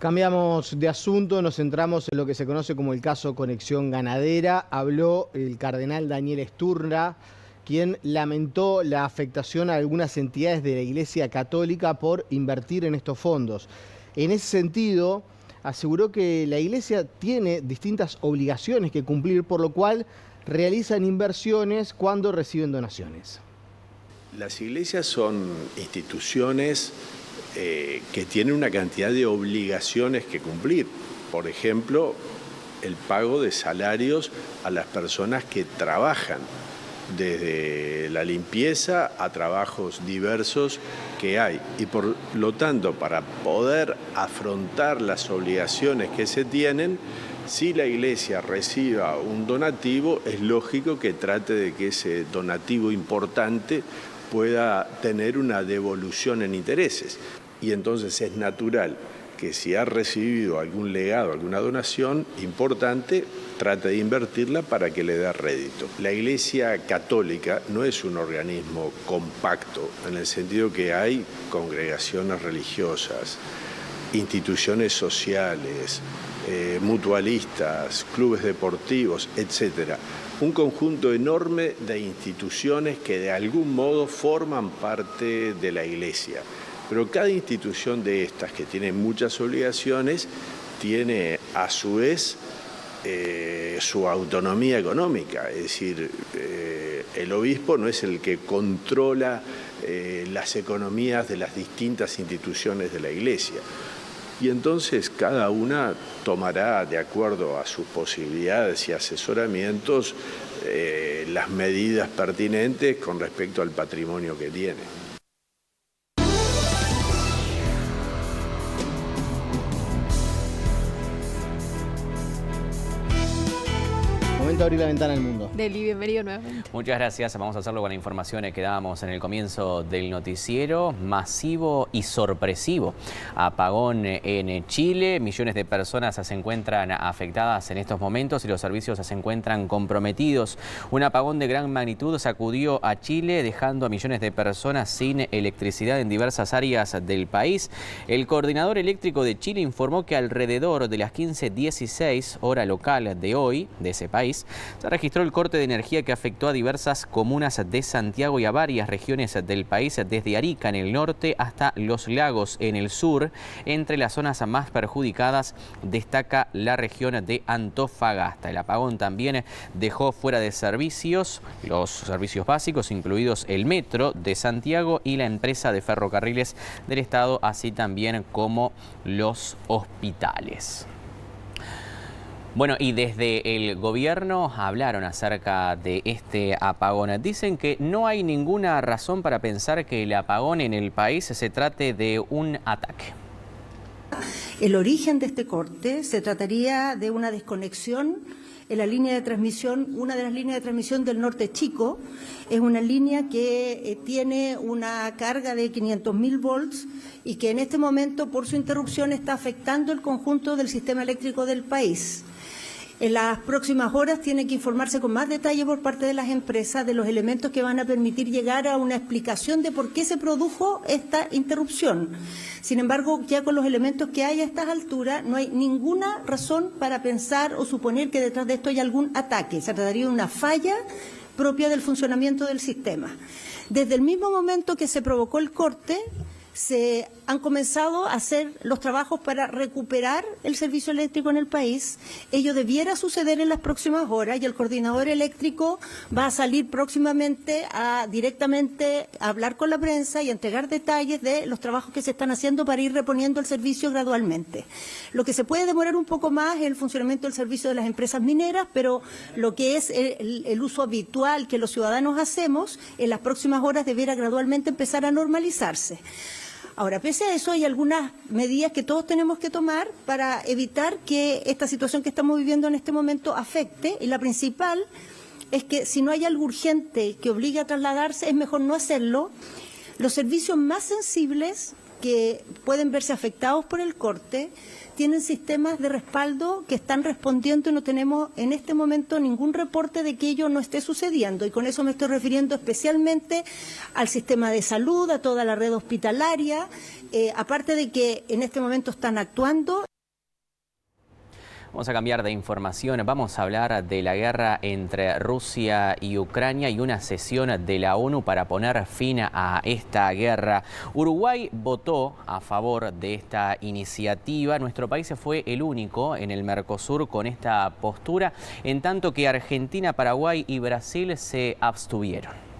Cambiamos de asunto, nos centramos en lo que se conoce como el caso Conexión Ganadera. Habló el cardenal Daniel Sturra, quien lamentó la afectación a algunas entidades de la Iglesia Católica por invertir en estos fondos. En ese sentido, aseguró que la Iglesia tiene distintas obligaciones que cumplir, por lo cual realizan inversiones cuando reciben donaciones. Las iglesias son instituciones que tienen una cantidad de obligaciones que cumplir. Por ejemplo, el pago de salarios a las personas que trabajan, desde la limpieza a trabajos diversos que hay. Y por lo tanto, para poder afrontar las obligaciones que se tienen, si la iglesia reciba un donativo, es lógico que trate de que ese donativo importante pueda tener una devolución en intereses. Y entonces es natural que si ha recibido algún legado, alguna donación importante, trate de invertirla para que le dé rédito. La Iglesia Católica no es un organismo compacto, en el sentido que hay congregaciones religiosas, instituciones sociales, mutualistas, clubes deportivos, etc. Un conjunto enorme de instituciones que de algún modo forman parte de la Iglesia. Pero cada institución de estas, que tiene muchas obligaciones, tiene a su vez su autonomía económica. Es decir, el obispo no es el que controla las economías de las distintas instituciones de la Iglesia. Y entonces cada una tomará, de acuerdo a sus posibilidades y asesoramientos, las medidas pertinentes con respecto al patrimonio que tiene. Momento de abrir la ventana al mundo. Deli, bienvenido nuevamente. Muchas gracias. Vamos a hacerlo con la información que dábamos en el comienzo del noticiero. Masivo y sorpresivo apagón en Chile. Millones de personas se encuentran afectadas en estos momentos y los servicios se encuentran comprometidos. Un apagón de gran magnitud sacudió a Chile, dejando a millones de personas sin electricidad en diversas áreas del país. El coordinador eléctrico de Chile informó que alrededor de las 15:16 hora local de hoy, de ese país, se registró el corte de energía que afectó a diversas comunas de Santiago y a varias regiones del país, desde Arica en el norte hasta Los Lagos en el sur. Entre las zonas más perjudicadas destaca la región de Antofagasta. El apagón también dejó fuera de servicios los servicios básicos, incluidos el metro de Santiago y la empresa de ferrocarriles del estado, así también como los hospitales. Bueno, y desde el gobierno hablaron acerca de este apagón. Dicen que no hay ninguna razón para pensar que el apagón en el país se trate de un ataque. El origen de este corte se trataría de una desconexión en la línea de transmisión, una de las líneas de transmisión del Norte Chico. Es una línea que tiene una carga de 500.000 volts y que en este momento, por su interrupción, está afectando el conjunto del sistema eléctrico del país. En las próximas horas tiene que informarse con más detalle por parte de las empresas de los elementos que van a permitir llegar a una explicación de por qué se produjo esta interrupción. Sin embargo, ya con los elementos que hay a estas alturas, no hay ninguna razón para pensar o suponer que detrás de esto hay algún ataque. Se trataría de una falla propia del funcionamiento del sistema. Desde el mismo momento que se provocó el corte, se han comenzado a hacer los trabajos para recuperar el servicio eléctrico en el país. Ello debiera suceder en las próximas horas y el coordinador eléctrico va a salir próximamente directamente a hablar con la prensa y a entregar detalles de los trabajos que se están haciendo para ir reponiendo el servicio gradualmente. Lo que se puede demorar un poco más es el funcionamiento del servicio de las empresas mineras, pero lo que es el uso habitual que los ciudadanos hacemos, en las próximas horas debiera gradualmente empezar a normalizarse. Ahora, pese a eso, hay algunas medidas que todos tenemos que tomar para evitar que esta situación que estamos viviendo en este momento afecte, y la principal es que si no hay algo urgente que obligue a trasladarse, es mejor no hacerlo. Los servicios más sensibles que pueden verse afectados por el corte tienen sistemas de respaldo que están respondiendo y no tenemos en este momento ningún reporte de que ello no esté sucediendo. Y con eso me estoy refiriendo especialmente al sistema de salud, a toda la red hospitalaria, aparte de que en este momento están actuando. Vamos a cambiar de información, vamos a hablar de la guerra entre Rusia y Ucrania y una sesión de la ONU para poner fin a esta guerra. Uruguay votó a favor de esta iniciativa. Nuestro país fue el único en el Mercosur con esta postura, en tanto que Argentina, Paraguay y Brasil se abstuvieron.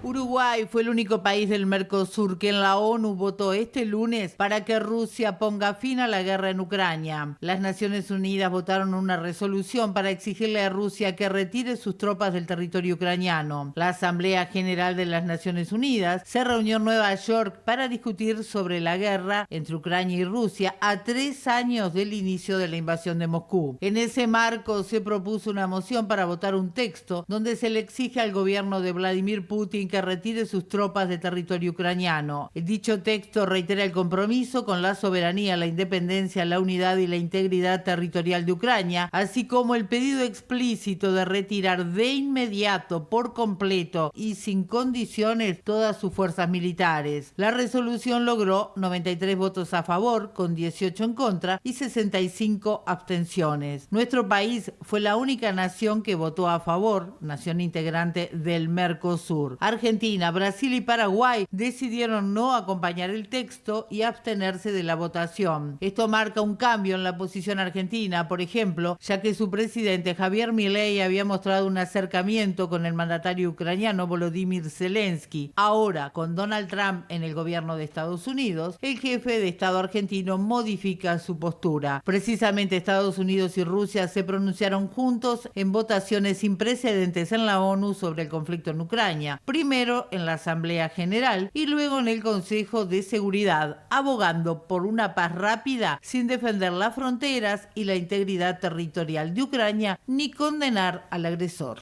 Uruguay fue el único país del Mercosur que en la ONU votó este lunes para que Rusia ponga fin a la guerra en Ucrania. Las Naciones Unidas votaron una resolución para exigirle a Rusia que retire sus tropas del territorio ucraniano. La Asamblea General de las Naciones Unidas se reunió en Nueva York para discutir sobre la guerra entre Ucrania y Rusia a 3 años del inicio de la invasión de Moscú. En ese marco se propuso una moción para votar un texto donde se le exige al gobierno de Vladimir Putin que retire sus tropas de territorio ucraniano. Dicho texto reitera el compromiso con la soberanía, la independencia, la unidad y la integridad territorial de Ucrania, así como el pedido explícito de retirar de inmediato, por completo y sin condiciones todas sus fuerzas militares. La resolución logró 93 votos a favor, con 18 en contra y 65 abstenciones. Nuestro país fue la única nación que votó a favor, nación integrante del Mercosur. Argentina, Brasil y Paraguay decidieron no acompañar el texto y abstenerse de la votación. Esto marca un cambio en la posición argentina, por ejemplo, ya que su presidente Javier Milei había mostrado un acercamiento con el mandatario ucraniano Volodymyr Zelensky. Ahora, con Donald Trump en el gobierno de Estados Unidos, el jefe de Estado argentino modifica su postura. Precisamente Estados Unidos y Rusia se pronunciaron juntos en votaciones sin precedentes en la ONU sobre el conflicto en Ucrania. Primero en la Asamblea General y luego en el Consejo de Seguridad, abogando por una paz rápida sin defender las fronteras y la integridad territorial de Ucrania ni condenar al agresor.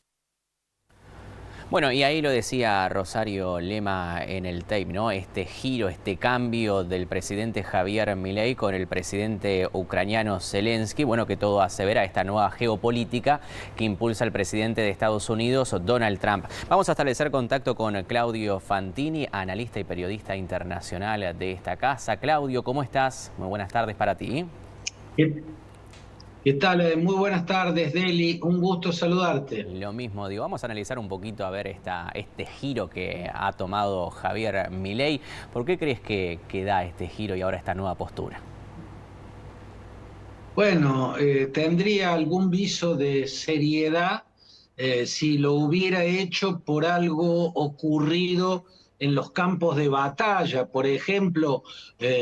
Bueno, y ahí lo decía Rosario Lema en el tape, ¿no? Este giro, este cambio del presidente Javier Milei con el presidente ucraniano Zelensky, bueno, que todo asevera esta nueva geopolítica que impulsa el presidente de Estados Unidos, Donald Trump. Vamos a establecer contacto con Claudio Fantini, analista y periodista internacional de esta casa. Claudio, ¿cómo estás? Muy buenas tardes para ti. ¿Qué tal? Muy buenas tardes, Deli. Un gusto saludarte. Lo mismo, digo, vamos a analizar un poquito a ver este giro que ha tomado Javier Milei. ¿Por qué crees que da este giro y ahora esta nueva postura? Bueno, tendría algún viso de seriedad si lo hubiera hecho por algo ocurrido en los campos de batalla, por ejemplo,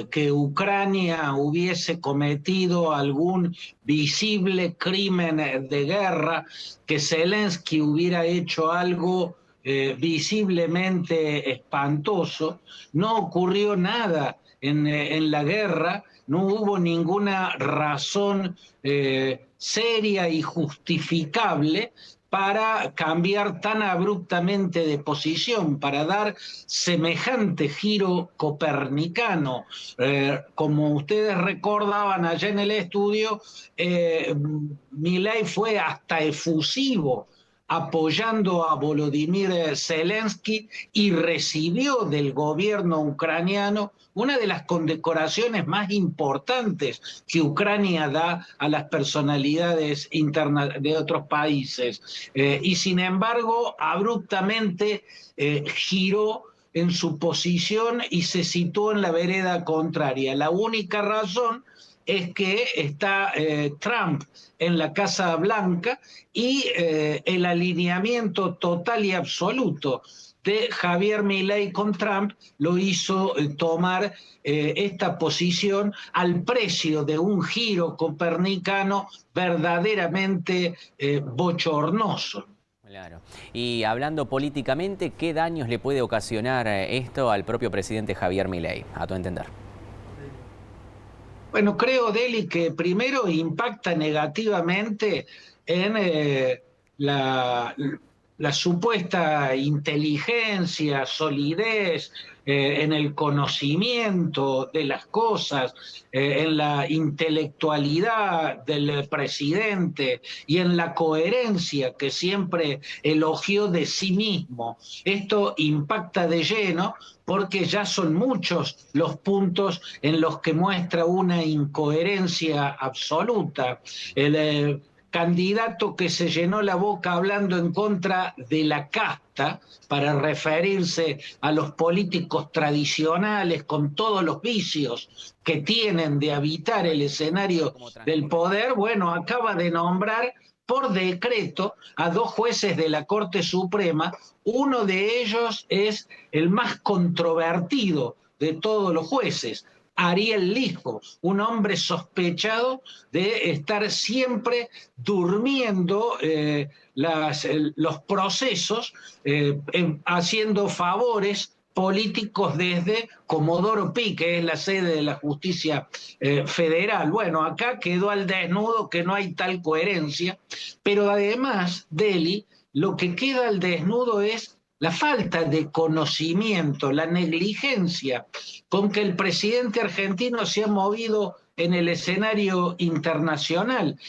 que Ucrania hubiese cometido algún visible crimen de guerra, que Zelensky hubiera hecho algo visiblemente espantoso. No ocurrió nada en la guerra, no hubo ninguna razón seria y justificable para cambiar tan abruptamente de posición, para dar semejante giro copernicano. Como ustedes recordaban allá en el estudio, Milei fue hasta efusivo apoyando a Volodymyr Zelensky y recibió del gobierno ucraniano una de las condecoraciones más importantes que Ucrania da a las personalidades de otros países. Y sin embargo, abruptamente giró en su posición y se situó en la vereda contraria. La única razón es que está Trump en la Casa Blanca y el alineamiento total y absoluto de Javier Milei con Trump lo hizo tomar esta posición al precio de un giro copernicano verdaderamente bochornoso. Claro. Y hablando políticamente, ¿qué daños le puede ocasionar esto al propio presidente Javier Milei, a tu entender? Bueno, creo, Deli, que primero impacta negativamente en la la supuesta inteligencia, solidez, en el conocimiento de las cosas, en la intelectualidad del presidente y en la coherencia que siempre elogió de sí mismo. Esto impacta de lleno porque ya son muchos los puntos en los que muestra una incoherencia absoluta. El candidato que se llenó la boca hablando en contra de la casta para referirse a los políticos tradicionales con todos los vicios que tienen de habitar el escenario del poder, bueno, acaba de nombrar por decreto a 2 jueces de la Corte Suprema. Uno de ellos es el más controvertido de todos los jueces, Ariel Lijo, un hombre sospechado de estar siempre durmiendo los procesos, haciendo favores políticos desde Comodoro Pi, que es la sede de la justicia federal. Bueno, acá quedó al desnudo que no hay tal coherencia, pero además, Deli, lo que queda al desnudo es la falta de conocimiento, la negligencia con que el presidente argentino se ha movido en el escenario internacional.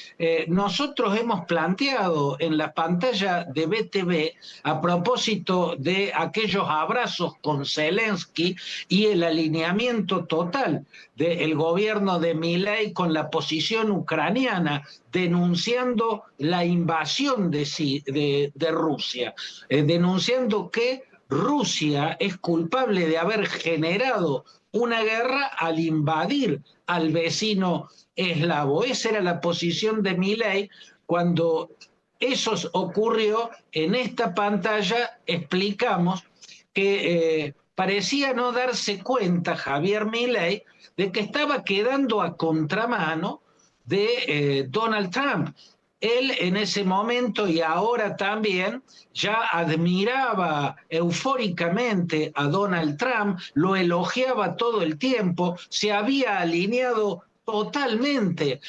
Nosotros hemos planteado en la pantalla de BTV, a propósito de aquellos abrazos con Zelensky y el alineamiento total del gobierno de Milei con la posición ucraniana, denunciando la invasión de Rusia, denunciando que Rusia es culpable de haber generado una guerra al invadir al vecino eslavo. Esa era la posición de Milei. Cuando eso ocurrió, en esta pantalla explicamos que parecía no darse cuenta Javier Milei de que estaba quedando a contramano de Donald Trump. Él en ese momento y ahora también ya admiraba eufóricamente a Donald Trump, lo elogiaba todo el tiempo, se había alineado totalmente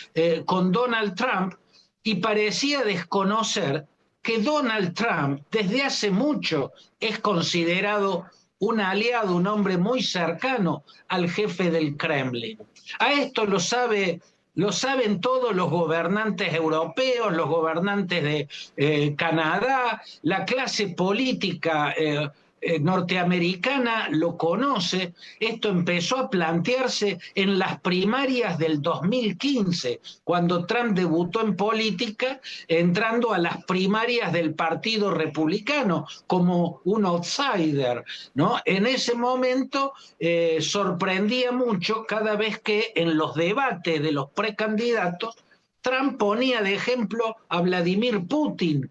con Donald Trump y parecía desconocer que Donald Trump desde hace mucho es considerado un aliado, un hombre muy cercano al jefe del Kremlin. A esto lo saben todos los gobernantes europeos, los gobernantes de Canadá, la clase política norteamericana lo conoce. Esto empezó a plantearse en las primarias del 2015, cuando Trump debutó en política, entrando a las primarias del Partido Republicano como un outsider, ¿no? En ese momento sorprendía mucho cada vez que en los debates de los precandidatos Trump ponía de ejemplo a Vladimir Putin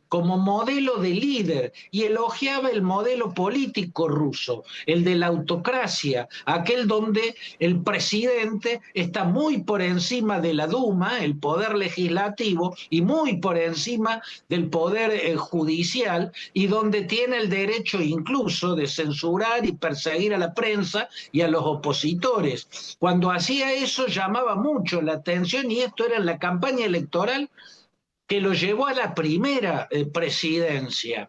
como modelo de líder y elogiaba el modelo político ruso, el de la autocracia, aquel donde el presidente está muy por encima de la Duma, el poder legislativo, y muy por encima del poder judicial, y donde tiene el derecho incluso de censurar y perseguir a la prensa y a los opositores. Cuando hacía eso llamaba mucho la atención, y esto era en la campaña electoral que lo llevó a la primera presidencia.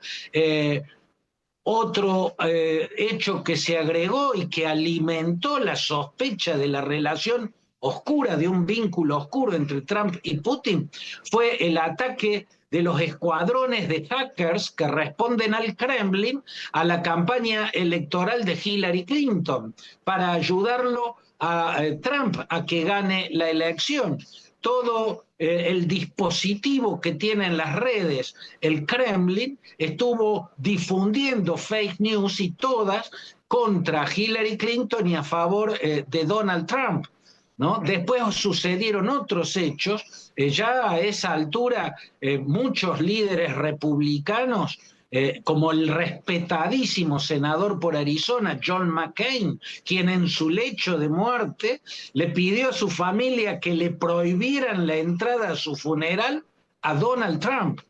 Otro hecho que se agregó y que alimentó la sospecha de la relación oscura, de un vínculo oscuro entre Trump y Putin, fue el ataque de los escuadrones de hackers que responden al Kremlin a la campaña electoral de Hillary Clinton para ayudarlo a Trump a que gane la elección. Todo el dispositivo que tienen las redes, el Kremlin, estuvo difundiendo fake news, y todas contra Hillary Clinton y a favor de Donald Trump, ¿no? Después sucedieron otros hechos. Ya a esa altura muchos líderes republicanos, como el respetadísimo senador por Arizona, John McCain, quien en su lecho de muerte le pidió a su familia que le prohibieran la entrada a su funeral a Donald Trump,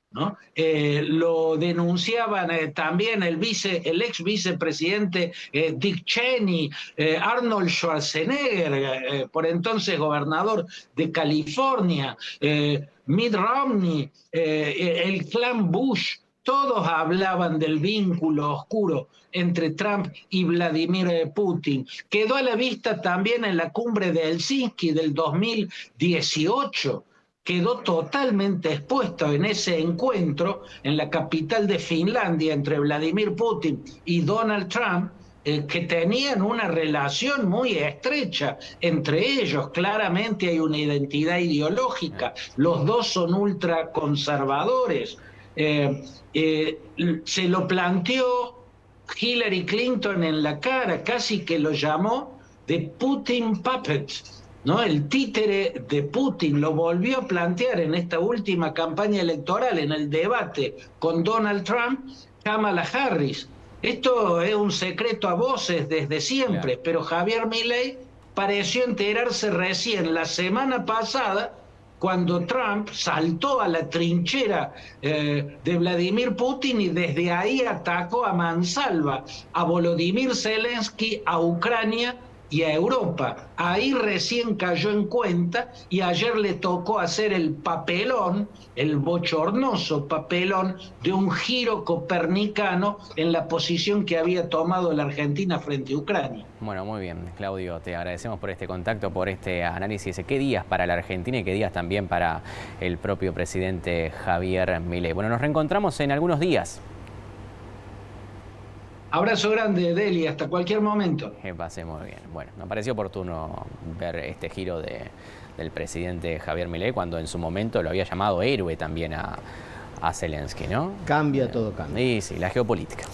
¿no? Lo denunciaban también el ex vicepresidente Dick Cheney, Arnold Schwarzenegger, por entonces gobernador de California, Mitt Romney, el clan Bush todos hablaban del vínculo oscuro entre Trump y Vladimir Putin. Quedó a la vista también en la cumbre de Helsinki del 2018. Quedó totalmente expuesto en ese encuentro en la capital de Finlandia entre Vladimir Putin y Donald Trump, que tenían una relación muy estrecha entre ellos. Claramente hay una identidad ideológica. Los dos son ultraconservadores. Se lo planteó Hillary Clinton en la cara, casi que lo llamó de Putin puppet, ¿no? El títere de Putin. Lo volvió a plantear en esta última campaña electoral, en el debate con Donald Trump, Kamala Harris. Esto es un secreto a voces desde siempre, pero Javier Milei pareció enterarse recién la semana pasada, cuando Trump saltó a la trinchera de Vladimir Putin y desde ahí atacó a mansalva a Volodymyr Zelensky, a Ucrania y a Europa. Ahí recién cayó en cuenta y ayer le tocó hacer el papelón, el bochornoso papelón de un giro copernicano en la posición que había tomado la Argentina frente a Ucrania. Bueno, muy bien, Claudio, te agradecemos por este contacto, por este análisis. ¿Qué días para la Argentina y qué días también para el propio presidente Javier Milei? Bueno, nos reencontramos en algunos días. Abrazo grande, Deli, hasta cualquier momento. Que pase muy bien. Bueno, me pareció oportuno ver este giro del presidente Javier Milei cuando en su momento lo había llamado héroe también a Zelensky, ¿no? Cambia, todo cambia. Sí, la geopolítica.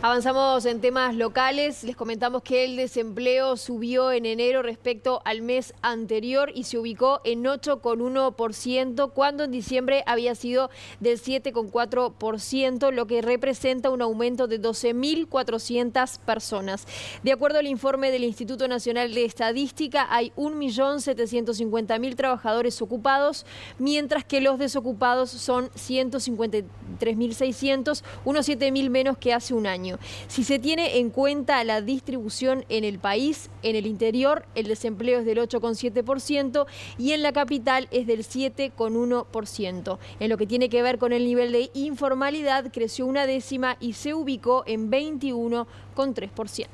Avanzamos en temas locales. Les comentamos que el desempleo subió en enero respecto al mes anterior y se ubicó en 8,1%, cuando en diciembre había sido del 7,4%, lo que representa un aumento de 12.400 personas. De acuerdo al informe del Instituto Nacional de Estadística, hay 1.750.000 trabajadores ocupados, mientras que los desocupados son 153.600, unos 7.000 menos que hace un año. Si se tiene en cuenta la distribución en el país, en el interior el desempleo es del 8,7% y en la capital es del 7,1%. En lo que tiene que ver con el nivel de informalidad, creció una décima y se ubicó en 21,3%.